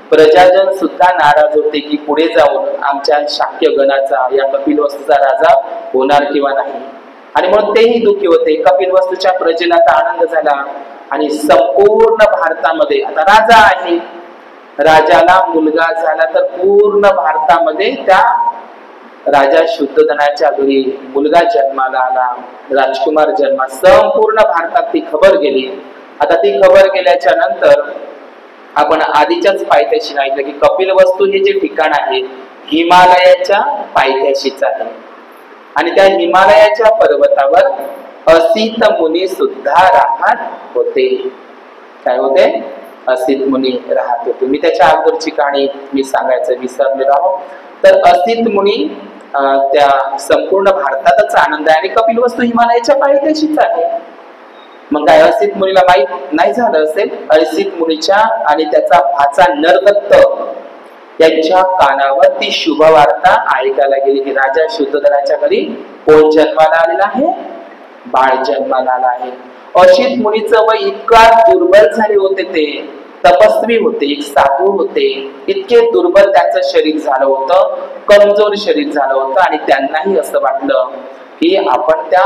प्रजाजन सुद्धा नाराज होते की पुढे जाऊन आमच्या शाक्य गणाचा या कपिल वस्तूचा राजा होणार किंवा नाही. आणि म्हणून तेही दुःखी होते. कपिल वस्तूच्या प्रजेला तर आनंद झाला आणि संपूर्ण भारतामध्ये आता राजा आहे, राजाला मुलगा झाला तर पूर्ण भारतामध्ये त्या राजा शुद्धोधनाच्या घरी मुलगा जन्माला आला, राजकुमार जन्मा. संपूर्ण भारतात ती खबर गेली. आता ती खबर गेल्याच्या नंतर आपण आधीच्याच पायथ्याशी सांगितलं की कपिल वस्तू हे जे ठिकाण आहे हिमालयाच्या पायथ्याशीच आहे. आणि त्या हिमालयाच्या पर्वतावर असित मुनी सुद्धा राहत होते. काय होते? असित मुनी राहत होते. मी त्याच्या अगोदरची कहाणी मी सांगायचं विसरलेलो आहोत. तर असित मुनी त्या संपूर्ण भारतातच आनंद आहे आणि कपिल वस्तू हिमालयाच्या पायथ्याशीच आहे. मग काय असित मुनीला माहित नाही झालं असेल? असित मुनीच्या आणि त्याचा भाचा नरदत्त यांच्या कानावर ती शुभ वार्ता ऐकायला गेली की राजा शुद्धोधनाच्या घरी कोण जन्माला आलेला आहे? बाळ जन्माला आला आहे. असित मुनीचं वय इतका दुर्बल झाले होते, ते तपस्वी होते, एक साधू होते, इतके दुर्बल त्यांचं शरीर झालं होतं, कमजोर शरीर झालं होतं. आणि त्यांनाही असं वाटलं की आपण त्या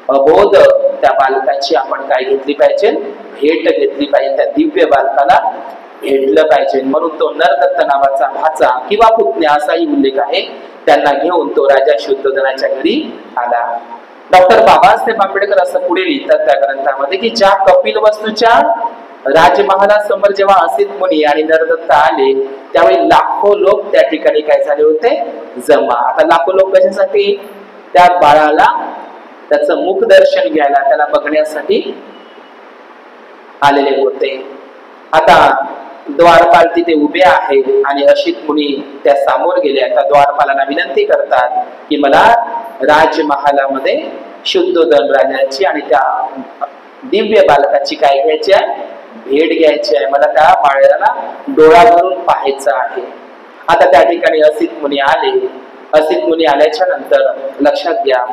अबोध त्या बालकाची आपण काय घेतली पाहिजे? भेट घेतली पाहिजे, त्या दिव्य बालकाला भेटलं पाहिजे. म्हणून तो नरदत्त नावाचा भाचा किंवा पुतण्या असाही उल्लेख आहे, त्यांना घेऊन तो राजा शुद्धोधनाच्या घरी आला. डॉक्टर बाबासाहेब आंबेडकर असं पुढे लिहितात त्या ग्रंथामध्ये की ज्या कपिल वस्तूच्या राजमहालासमोर जेव्हा असित मुनी आणि नरदत्त आले त्यावेळी लाखो लोक त्या ठिकाणी काय झाले होते? जमा. आता लाखो लोक कशासाठी? त्या बाळाला त्याचं मुख दर्शन घ्यायला, त्याला बघण्यासाठी आलेले होते. आता द्वारपाल तिथे उभे आहे आणि असित मुनी त्या समोर गेले. आता द्वारपालांना विनंती करतात की मला राजमहालामध्ये शुद्धोधन राजाची आणि त्या दिव्य बालकाची काय घ्यायची आहे? भेट घ्यायची आहे. मला त्या बाळाला डोळा भरून पाहायचं आहे. आता त्या ठिकाणी असित मुनी आले. असित मुनी आल्याच्या नंतर लक्षात घ्या,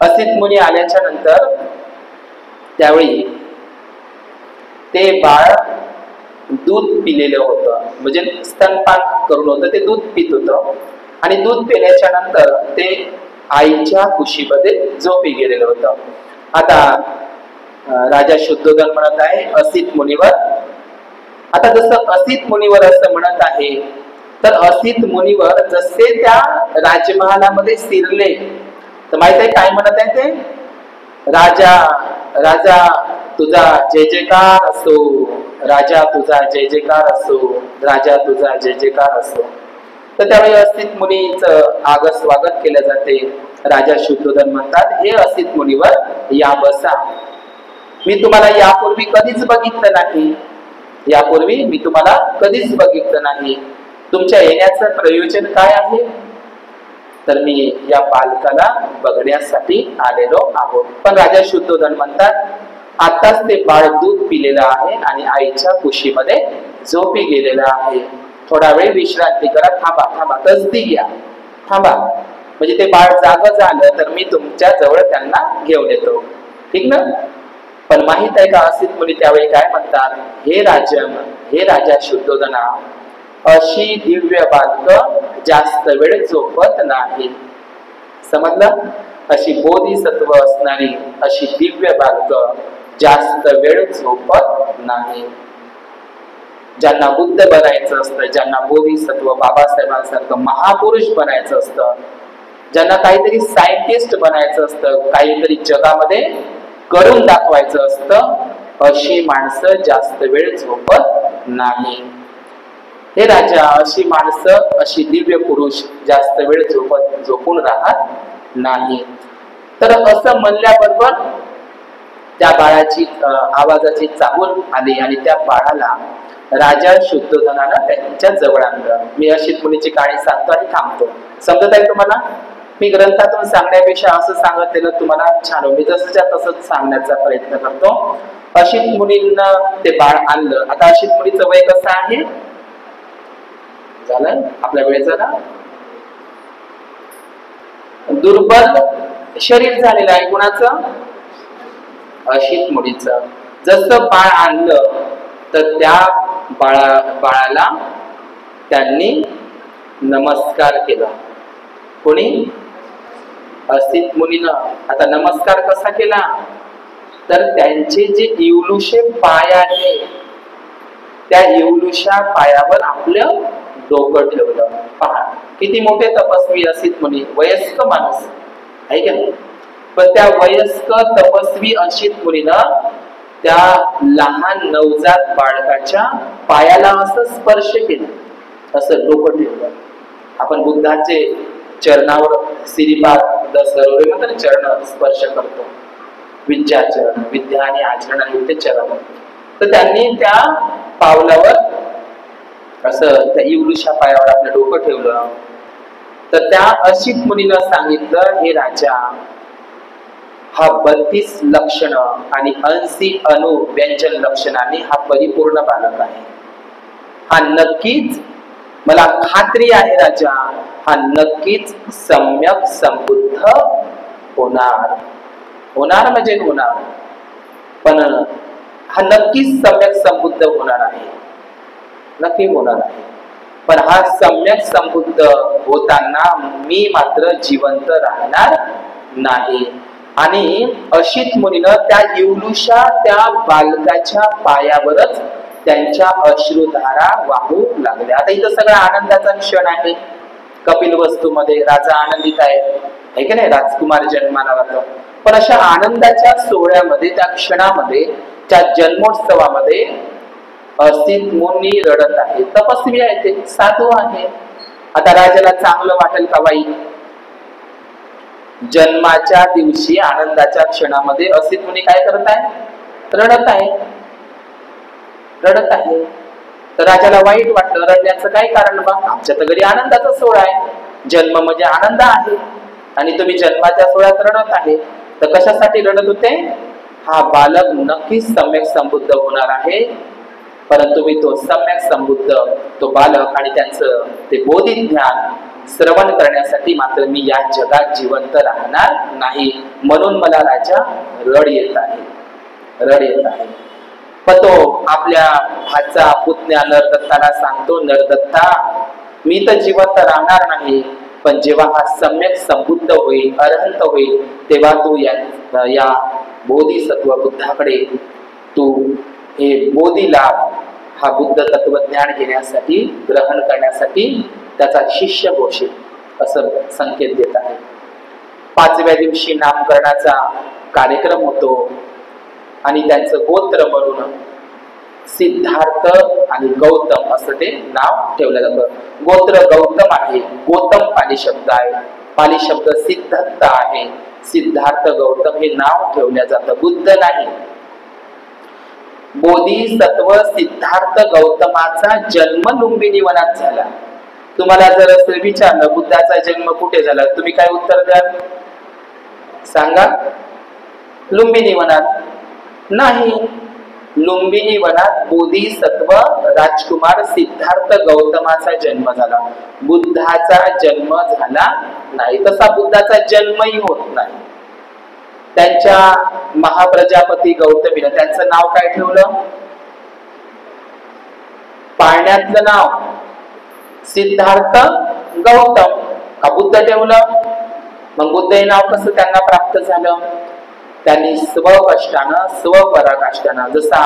असित मुनी आल्याच्या नंतर त्यावेळी ते बाळ दूध पिलेलं होतं, म्हणजे स्तनपान करून होतं, ते दूध पित होतं. आणि दूध पिल्याच्या नंतर ते आईच्या कुशीमध्ये झोपी गेलेलं होतं. आता राजा शुद्धोधन म्हणत आहे असित मुनीवर. आता जसं असित मुनीवर असं म्हणत आहे, तर असित मुनीवर जसे त्या राजमहालामध्ये शिरले तर माहित आहे काय म्हणत आहे ते? राजा राजा तुझा जय जयकार असो, राजा तुझा जय जयकार असो, राजा तुझा जय जयकार असो. तर त्यावेळी असित मुनीचं आगत स्वागत केलं जाते. राजा शुद्धोधन म्हणतात, हे असित मुनीवर या बसा. मी तुम्हाला यापूर्वी कधीच बघितलं नाही, यापूर्वी मी तुम्हाला कधीच बघितलं नाही. तुमच्या येण्याचं प्रयोजन काय आहे? तर मी या बालकाला बघण्यासाठी आलेलो आहोत. पण राजा शुद्धोधन म्हणतात, आताच ते बाळ दूध पिलेलं आहे आणि आईच्या कुशीमध्ये झोपी गेलेलं आहे. थोडा वेळ विश्रांती करा, थांबा थांबा, तसदी घ्या, थांबा, म्हणजे ते बाळ जागं झालं तर मी तुमच्या जवळ त्यांना घेऊन येतो. ठीक ना? पण माहित आहे का असित मुनी त्यावेळी काय म्हणतात? हे राजन, हे राजा शुद्धोधना, अशी दिव्य बालक जास्त वेळ झोपत नाही. समजलं? अशी बोधिसत्व असणारी अशी दिव्य बालक जास्त वेळ झोपत नाही. ज्यांना बुद्ध बनायचं असतं, ज्यांना बोधिसत्व बाबासाहेबांसारखं महापुरुष बनायचं असतं, ज्यांना काहीतरी सायंटिस्ट बनायचं असतं, काहीतरी जगामध्ये करून दाखवायचं असतं, अशी माणसं जास्त वेळ झोपत नाही. हे राजा, अशी माणसं, अशी दिव्य पुरुष जास्त वेळ झोपून राहत नाही. तर असं म्हणल्याबरोबर त्या बाळाची आवाजाची चाहूल आली आणि त्या बाळाला राजा शुद्धोधनानं त्यांच्या जवळ आणलं. मी असित मुनीची कहाणी सांगतो आणि थांबतो. समजत आहे तुम्हाला? मी ग्रंथातून सांगण्यापेक्षा असं सांगितलेलं तुम्हाला छान, मी जसंच्या तसंच सांगण्याचा प्रयत्न करतो. असित मुनींना ते बाळ आणलं. आता असित मुनीचं वय कसं आहे? झालं आपल्या वेळ झाला. दुर्बल शरीर झालेलं आहे कुणाचं? अशित मुलीचं. जसं बाळ आणलं तर त्या बाळाला त्यांनी नमस्कार केला. कोणी? असित मुनीनं. आता नमस्कार कसा केला? तर त्यांचे जे इवलुशे पाय आहे त्या इवलुशा पायावर आपलं डोकं ठेवलं. पहा किती मोठे तपस्वी असित मुनी, वयस्क माणूस आहे का नाही? पण त्या वयस्क तपस्वी असित मुनीनं त्या लहान नवजात बाळकाच्या पायाला असं स्पर्श केलं, असं डोकं ठेवलं. आपण बुद्धाचे चरणावर श्रीपाद सरोवरे म्हणतात चरण स्पर्श करतो. विद्याचरण, विद्या आणि आचरणायुक्त चरण. तर त्यांनी त्या पावलावर असं त्या इवलुशा पायावर आपलं डोकं ठेवलं. तर त्या असित मुनीनं सांगितलं, हे राजा, हा 32 लक्षण आणि 80 व्यंजन लक्षणांनी हा परिपूर्ण बालक आहे. हा नक्कीच, मला खात्री आहे राजा, हा नक्कीच सम्यक संबुद्ध होणार. होणार म्हणजे होणार, पण हा नक्कीच सम्यक संबुद्ध होणार आहे. नक्की होणार आहे. पण हा सम्यक संबुद्ध होताना मी मात्र जिवंत राहणार नाही. आणि अशित मुनीनं त्या इवलुशा त्या बालकाच्या पायावरच त्यांच्या अश्रुधारा वाहू लागल्या. आता इथं सगळा आनंदाचा क्षण आहे. कपिल वस्तू मध्ये राजा आनंदित आहे की नाही, राजकुमार जन्माला जातो. पण अशा आनंदाच्या सोहळ्यामध्ये, त्या क्षणामध्ये, त्या जन्मोत्सवामध्ये असित मुनी रडत आहे. तपस्वी आहे, ते साधू आहे. आता राजाला चांगलं वाटेल का बाई? जन्माच्या दिवशी आनंदाच्या क्षणामध्ये असित मुनी काय करत आहे? रडत आहे. रडत आहे. तर राजाला वाईट वाटलं. रडण्याचं काय कारण? बा, आमच्या तर घरी आनंदाचा सोहळा आहे, जन्म म्हणजे आनंद आहे, आणि तुम्ही जन्माच्या सोहळ्यात रडत आहे. तर कशासाठी रडत होते? हा बालक नक्कीच सम्यक संबुद्ध होणार आहे, परंतु मी तो सम्यक संबुद्ध, तो बालक आणि त्यांचं ते बोधी ज्ञान श्रवण करण्यासाठी मात्र मी या जगात जिवंत राहणार नाही. म्हणून मला राजा रड येत आहे, रड येत आहे. पण तो आपल्या भाचा पुतण्या नरदत्ताला सांगतो, नरदत्ता, मी तर जिवंत राहणार नाही, पण जेव्हा हा सम्यक संबुद्ध होईल, अरहंत होईल, तेव्हा तू या बोधिसत्व बुद्धाकडे तू हे बोधी लाभ, हा बुद्ध तत्वज्ञान घेण्यासाठी, ग्रहण करण्यासाठी त्याचा शिष्य होशील, असं संकेत देत आहे. 5व्या दिवशी नामकरणाचा कार्यक्रम होतो आणि त्यांचं गोत्र म्हणून सिद्धार्थ आणि गौतम असं ते नाव ठेवलं जातं. गोत्र गौतम आहे, गौतम पाली शब्द आहे, पाली शब्द सिद्धार्थ आहे. सिद्धार्थ गौतम हे नाव ठेवलं जातं, बुद्ध नाही. बोधिसत्व सिद्धार्थ गौतमाचा जन्म लुंबिनी वनात झाला. तुम्हाला जर असं विचारलं बुद्धाचा जन्म कुठे झाला, तुम्ही काय उत्तर द्याल? सांगा. लुंबिनी वनात नाही. लुंबिनी वनात बोधिसत्व राजकुमार सिद्धार्थ गौतमाचा जन्म झाला. बुद्धाचा जन्म झाला नाही. तसा बुद्धाचा जन्मही होत नाही. त्यांच्या महाप्रजापती गौतमीला त्यांचं नाव काय ठेवलं? पाळण्यातलं नाव सिद्धार्थ गौतम का बुद्ध ठेवलं? मग बुद्ध हे नाव कसं त्यांना प्राप्त झालं? त्यांनी स्वकष्टानं, स्वपराकाष्टानं, जसं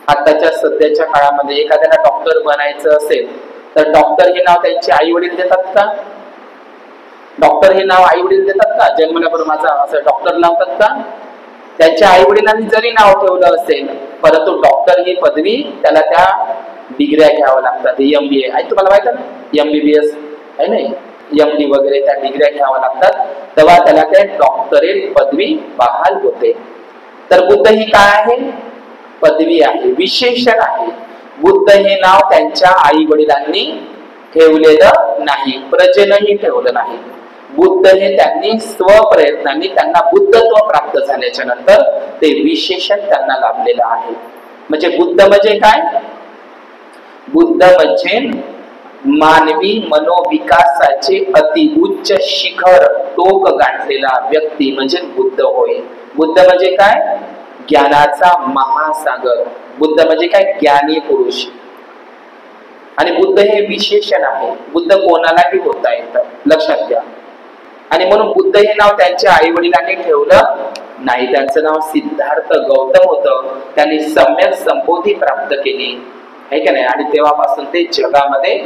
आताच्या सध्याच्या काळामध्ये एखाद्याला डॉक्टर बनायचं असेल तर डॉक्टर हे नाव त्यांचे आई वडील देतात का? डॉक्टर हे नाव आई वडील देतात का? जन्मल्याबरोबर माझा असं डॉक्टर लावतात का? त्यांच्या आई वडिलांनी जरी नाव ठेवलं असेल, परंतु डॉक्टर ही पदवी त्याला त्या डिग्र्या घ्याव्या लागतात. MBA आहे, तुम्हाला माहिती आहे, MBBS आहे नाही, MD वगैरे त्या डिग्र्या घ्याव्या लागतात, तेव्हा त्याला त्या डॉक्टरेट पदवी बहाल होते. तर बुद्ध ही काय आहे? पदवी आहे, विशेषण आहे. बुद्ध हे नाव त्यांच्या आई वडिलांनी ठेवलेलं नाही, प्रजेनंही ठेवलं नाही. बुद्ध हे त्यांनी स्वप्रयत्नांनी, त्यांना बुद्धत्व प्राप्त झाल्याच्या नंतर ते विशेषण त्यांना लाभलेलं आहे. म्हणजे बुद्ध म्हणजे काय? बुद्ध म्हणजे मानवी मनोविकासाचे अतिउच्च शिखर टोक गाठलेला व्यक्ती म्हणजे बुद्ध होय. बुद्ध म्हणजे काय? ज्ञानाचा महासागर. बुद्ध म्हणजे काय? ज्ञानी पुरुष. आणि बुद्ध हे विशेषण आहे. बुद्ध कोणालाही होता येतं, लक्षात घ्या. आणि म्हणून बुद्ध हे नाव त्यांच्या आई वडिलांनी ठेवलं नाही. त्यांचं नाव सिद्धार्थ गौतम होतं. त्यांनी सम्यक संबोधी प्राप्त केली आहे का नाही. आणि तेव्हापासून ते जगामध्ये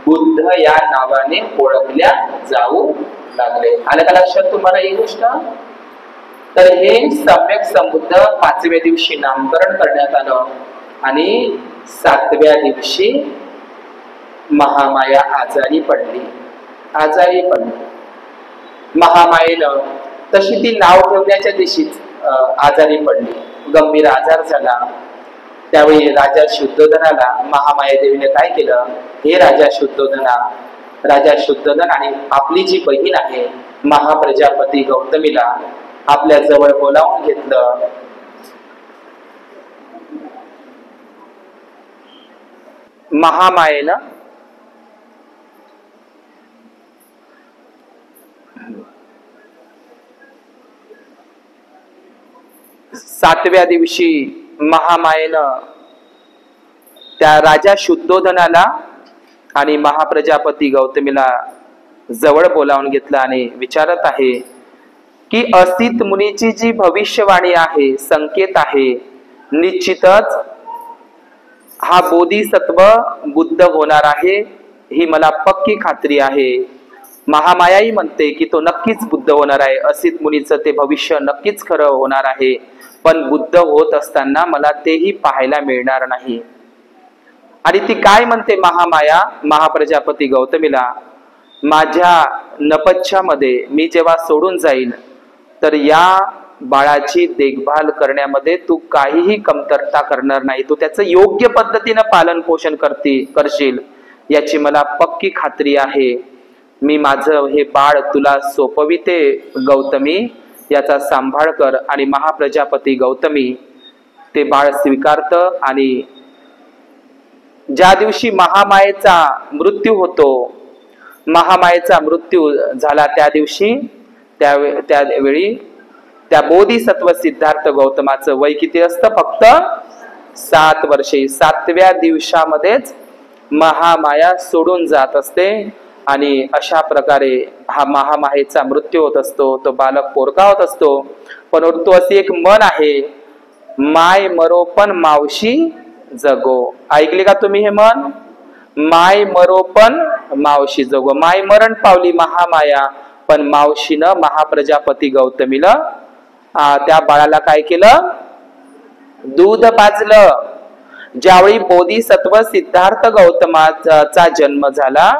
बुद्ध या नावाने ओळखल्या जाऊ लागले. आलं का लक्षात तुम्हाला ही गोष्ट? तर हे सम्यक संबुद्ध 5व्या दिवशी नामकरण करण्यात आलं आणि 7व्या दिवशी महामाया आजारी पडली. महामायेनं तशी ती नाव ठेवण्याच्या दिवशीच आजारी पडली. गंभीर आजार झाला. त्यावेळी राजा शुद्धोधनाला महामाया देवीने काय केलं? हे राजा शुद्धोधन आणि आपली जी बहीण आहे महाप्रजापती गौतमीला आपल्या जवळ बोलावून घेतलं. महामायेनं सातव्या दिवशी महामायेनं त्या राजा शुद्धोधनाला आणि महाप्रजापती गौतमीला जवळ बोलावून घेतलं आणि विचारत आहे की असित मुनीची जी भविष्यवाणी आहे, संकेत आहे, निश्चितच हा बोधिसत्व बुद्ध होणार आहे, ही मला पक्की खात्री आहे. महामायाही म्हणते की तो नक्कीच बुद्ध होणार आहे. असित मुनीचं ते भविष्य नक्कीच खरं होणार आहे. पण बुद्ध होत असताना मला तेही पाहायला मिळणार नाही. आणि ती काय म्हणते महामाया महाप्रजापती गौतमीला? माझ्या नपच्छामध्ये मी जेव्हा सोडून जाईल तर या बाळाची देखभाल करण्यामध्ये तू काहीही कमतरता करणार नाही. तू त्याचं योग्य पद्धतीनं पालन पोषण करशील याची मला पक्की खात्री आहे. मी माझं हे बाळ तुला सोपविते गौतमी, याचा सांभाळ कर. आणि महाप्रजापती गौतमी ते बाळ स्वीकारत आणि ज्या दिवशी महामायेचा मृत्यू झाला त्या दिवशी त्यावेळी त्या बोधिसत्व सिद्धार्थ गौतमाचं वय किती असतं? फक्त 7 वर्षे. 7व्या दिवसामध्येच महामाया सोडून जात असते आणि अशा प्रकारे हा महामायेचा मृत्यू होत असतो. तो बालक पोरका होत असतो. परंतु अशी एक म्हण आहे, माय मरो पण मावशी जगो. ऐकले का तुम्ही हे म्हण? माय मरो पण मावशी जगो. माय मरण पावली महामाया, पण मावशीनं महाप्रजापती गौतमीला त्या बाळाला काय केलं? दूध पाजलं. ज्यावेळी बोधिसत्व सिद्धार्थ गौतमाचा जन्म झाला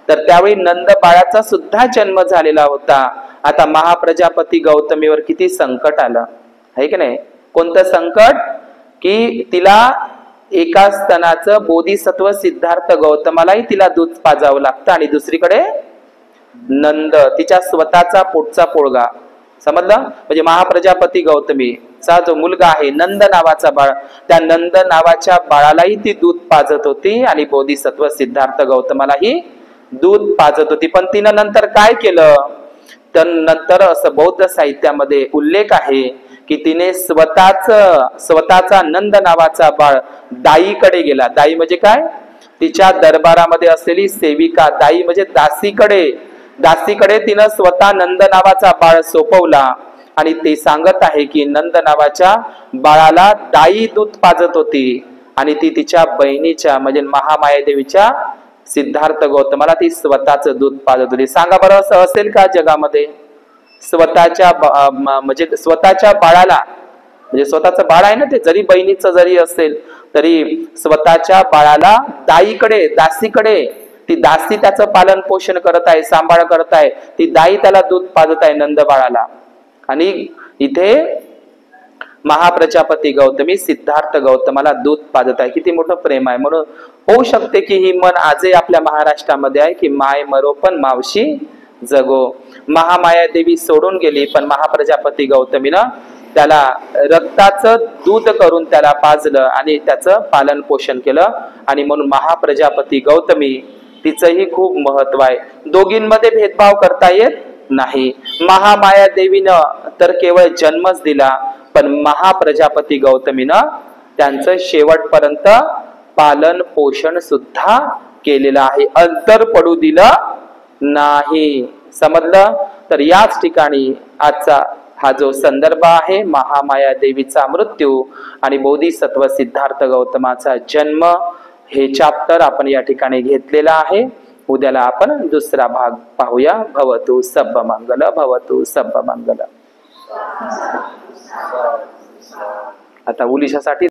तर त्यावेळी नंद बाळाचा सुद्धा जन्म झालेला होता. आता महाप्रजापती गौतमीवर किती संकट आलं आहे की नाही? कोणतं संकट? की तिला एका स्तनाचं बोधिसत्व सिद्धार्थ गौतमालाही तिला दूध पाजावं लागतं आणि दुसरीकडे नंद तिच्या स्वतःचा पोटचा पोळगा. समजलं? म्हणजे महाप्रजापती गौतमीचा जो मुलगा आहे नंद नावाचा बाळ, त्या नंद नावाच्या बाळालाही ती दूध पाजत होती आणि बोधिसत्व सिद्धार्थ गौतमालाही दूध पाजत होती. पण तिनं नंतर काय केलं? तर नंतर असं बौद्ध साहित्यामध्ये उल्लेख आहे की तिने स्वतःचा नंद नावाचा बाळ दाईकडे गेला. दाई म्हणजे काय? तिच्या दरबारामध्ये असलेली सेविका. दाई म्हणजे दासीकडे तिनं स्वतः नंद नावाचा बाळ सोपवला आणि ते सांगत आहे की नंद नावाच्या बाळाला दाई दूध पाजत होती आणि ती तिच्या बहिणीच्या म्हणजे महामाया देवीच्या सिद्धार्थ गौतमाला ती स्वतःच दूध पाजत होती. सांगा बरं, असं असेल का जगामध्ये? स्वतःच्या बाळाला, म्हणजे स्वतःचं बाळ आहे ना ते, जरी बहिणीचं जरी असेल तरी स्वतःच्या बाळाला दासीकडे ती दासी त्याचं पालन पोषण करत आहे, सांभाळ करत आहे. ती दाई त्याला दूध पाजत आहे नंद बाळाला. आणि इथे महाप्रजापती गौतमी सिद्धार्थ गौतमाला दूध पाजत आहे. किती मोठं प्रेम आहे. म्हणून होऊ शकते की ही मन आजही आपल्या महाराष्ट्रामध्ये आहे की माय मरो पण मावशी जगो. महामाया देवी सोडून गेली पण महाप्रजापती गौतमीनं त्याला रक्ताचं दूध करून त्याला पाजलं आणि त्याचं पालन पोषण केलं. आणि म्हणून महाप्रजापती गौतमी तिचंही खूप महत्व आहे. दोघींमध्ये भेदभाव करता येत नाही. महामाया देवीनं तर केवळ जन्मच दिला, पण महाप्रजापती गौतमीनं त्यांचं शेवटपर्यंत पालन पोषण सुद्धा केलेलं आहे. अंतर पडू दिलं नाही. समजलं? तर याच ठिकाणी आजचा हा जो संदर्भ आहे, महामाया देवीचा मृत्यू आणि बोधिसत्व सिद्धार्थ गौतमाचा जन्म, हे चॅप्टर आपण या ठिकाणी घेतलेला आहे. उद्याला आपण दुसरा भाग पाहूया. भवतु सब्बमंगल, भवतु सब्बमंगल. आता उलिशासाठी